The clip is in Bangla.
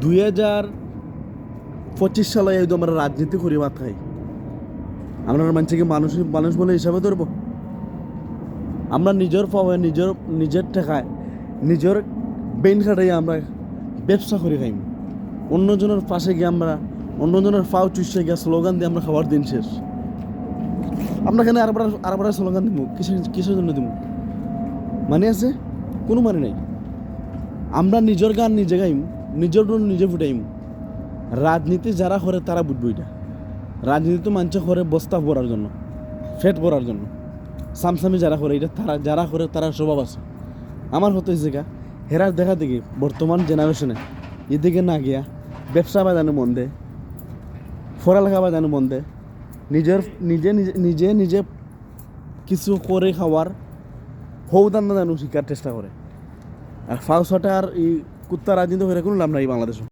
2025 সালে এই তো আমরা রাজনীতি করি ভাত খাই। আমরা মানুষকে মানুষ বলে হিসাবে ধরবো? আমরা নিজের পাওয়া নিজের টাকায় নিজের বেইন খাটাই আমরা ব্যবসা করে খাইম। অন্যজনের পাশে গিয়ে আমরা অন্যজনের পাও চুষে গিয়ে স্লোগান দিয়ে আমরা খাওয়ার দিন শেষ। আমরা এখানে আরবার স্লোগান দিব কিসের জন্য দিব? মানে আছে? কোনো মানে নাই। আমরা নিজের গান নিজে গাইম, নিজের রুল নিজে ফুটাইম। রাজনীতি যারা করে তারা বুঝবো এটা। রাজনীতি তো মানুষ করে বস্তা ভরার জন্য, ফেট ভরার জন্য। সামসামি যারা করে এটা যারা করে তারা স্বভাব আছে। আমার হতে জায়গা হেরার দেখা দেখি বর্তমান জেনারেশনে এদিকে না গিয়া ব্যবসা বাজানো মন দেয়, পড়ালেখা বাজানো মন দেয়, নিজে কিছু করে খাওয়ার হৌদান না জানো শিকার চেষ্টা করে। আর ফাউসাটা আর এই কুত্তা রাজনীতি করে কোনো লাভ নাই বাংলাদেশে।